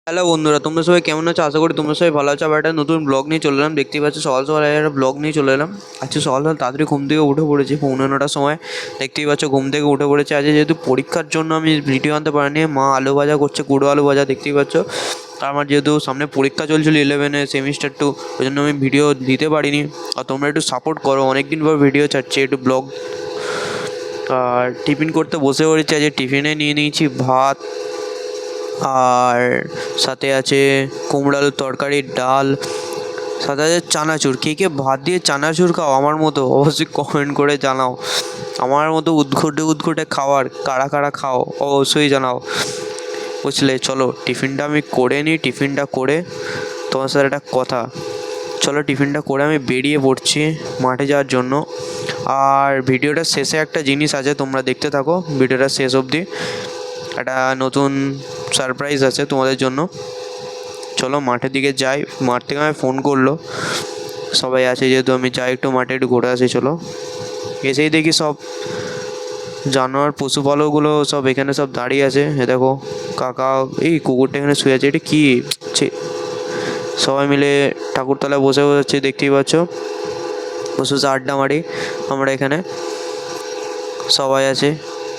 Hello বন্ধুরা, তোমরা সবাই কেমন আছো? আশা করি তোমরা সবাই ভালো আছো। আবার একটা নতুন ব্লগ নিয়ে চলে এলাম। দেখতেই পাচ্ছ সকাল সকাল একটা ব্লগ নিয়ে চলে এলাম। আজকে সকাল সকাল তাড়াতাড়ি ঘুম থেকে উঠে পড়েছি 9:45টার সময়। দেখতেই পাচ্ছ ঘুম থেকে উঠে পড়েছে। আজকে যেহেতু পরীক্ষার জন্য আমি ভিডিও আনতে পারিনি, মা আলু ভাজা করছে, কুড়ো আলু ভাজা, দেখতেই পাচ্ছ। আর আমার যেহেতু সামনে পরীক্ষা চলছিল 11 সেমিস্টার 2, ওই জন্য আমি ভিডিও দিতে পারিনি। আর তোমরা একটু সাপোর্ট করো, অনেক দিন পর ভিডিও ছাড়ছি, একটু ব্লগ। আর টিফিন করতে বসে পড়েছি। আজকে টিফিনে নিয়ে নিয়েছি ভাত, আর সাথে আছে কুমড়ো আলুর তরকারি, ডাল, সাথে আছে চানাচুর। কে কে ভাত দিয়ে চানাচুর খাও আমার মতো অবশ্যই কমেন্ট করে জানাও। আমার মতো উদ্ঘটে উদ্ঘটে খাওয়ার কারা কারা খাও অবশ্যই জানাও, বুঝলে? চলো টিফিনটা আমি করে নিই। টিফিনটা করে তোমার সাথে একটা কথা, চলো টিফিনটা করে আমি বেরিয়ে পড়ছি মাঠে যাওয়ার জন্য। আর ভিডিওটার শেষে একটা জিনিস আছে, তোমরা দেখতে থাকো ভিডিওটা শেষ অবধি। একটা নতুন সারপ্রাইজ আছে তোমাদের জন্য। চলো মাঠের দিকে যাই। মাঠ থেকে আমায় ফোন করলো, সবাই আছে যেহেতু, আমি যাই একটু মাঠে, একটু ঘুরে আসি। চলো। এসেই দেখি সব জানোয়ার পশুপালকগুলো সব এখানে সব দাঁড়িয়ে আছে। এ দেখো কাকা, এই কুকুরটা এখানে শুয়ে আছে, এটা কি? সবাই মিলে ঠাকুরতলায় বসে বসে দেখতেই পাচ্ছ, বসে বসে আড্ডা মারি আমরা এখানে। সবাই আছে,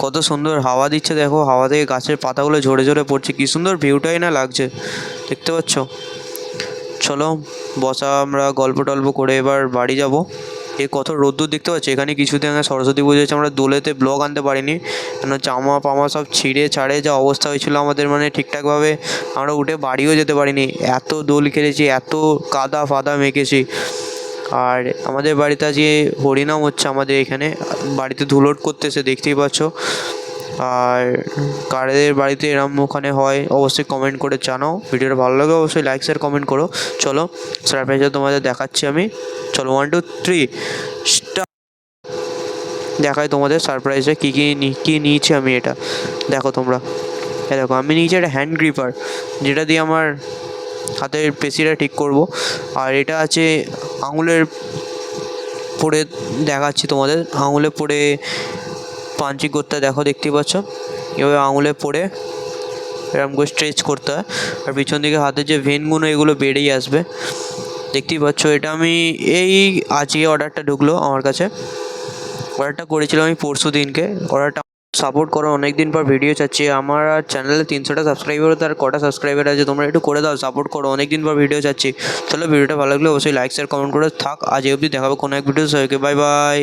কত সুন্দর হাওয়া দিচ্ছে দেখো, হাওয়া থেকে গাছের পাতাগুলো ঝরে ঝরে পড়ছে, কি সুন্দর ভিউটাই না লাগছে, দেখতে পাচ্ছ? চলো বসা, আমরা গল্প টল্প করে এবার বাড়ি যাব। কত রোদ্দুর দেখতে পাচ্ছি এখানে। কিছুদিন আগে সরস্বতী পুজো হয়েছে, আমরা দোলেতে ব্লগ আনতে পারিনি, কেন জামা পামা সব ছিঁড়ে ছাড়ে যা অবস্থা হয়েছিল আমাদের, মানে ঠিকঠাকভাবে আমরা উঠে বাড়িও যেতে পারিনি। এত দোল খেলেছি, এত কাদা ফাদা মেখেছি। আর আমাদের বাড়িতে আজকে হরিনাম হচ্ছে আমাদের এখানে, বাড়িতে ধুলোট করতেছে, দেখতেই পাচ্ছ। আর কাদের বাড়িতে এরম ওখানে হয় অবশ্যই কমেন্ট করে জানাও। ভিডিওটা ভালো লাগে অবশ্যই লাইক শেয়ার কমেন্ট করো। চলো সারপ্রাইজটা তোমাদের দেখাচ্ছি আমি। চলো 1 2 3 স্টার্ট। দেখাই তোমাদের সারপ্রাইজে কী নিয়েছি আমি। এটা দেখো তোমরা, দেখো আমি নিয়েছি একটা হ্যান্ড গ্রিপার, যেটা দিয়ে আমার হাতের পেশিটা ঠিক করব। আর এটা আছে আঙুলের পরে, দেখাচ্ছি তোমাদের। আঙুলে পরে পাঞ্চিং করতে, দেখো দেখতেই পাচ্ছ, এভাবে আঙুলে পরে এরকম করে স্ট্রেচ করতে হয়। আর পিছন দিকে হাতের যে ভেনগুলো এগুলো বেরিয়ে আসবে, দেখতেই পাচ্ছ। এটা আমি এই আজকে অর্ডারটা ঢুকলো আমার কাছে। অর্ডারটা করেছিলাম আমি পরশু দিনকে। অর্ডারটা সাপোর্ট করো, অনেক দিন পর ভিডিও চাচ্ছি। আমার আর চ্যানেলে 300টা সাবস্ক্রাইবার, তার কটা সাবস্ক্রাইবার আছে তোমরা একটু করে দাও, সাপোর্ট করো, অনেক দিন পর ভিডিও চাচ্ছি। চলো ভিডিওটা ভালো লাগলে অবশ্যই লাইক শেয়ার কমেন্ট করে থাক। আজ অবধি দেখাবো কোনো এক ভিডিও। সবাইকে বাই বাই।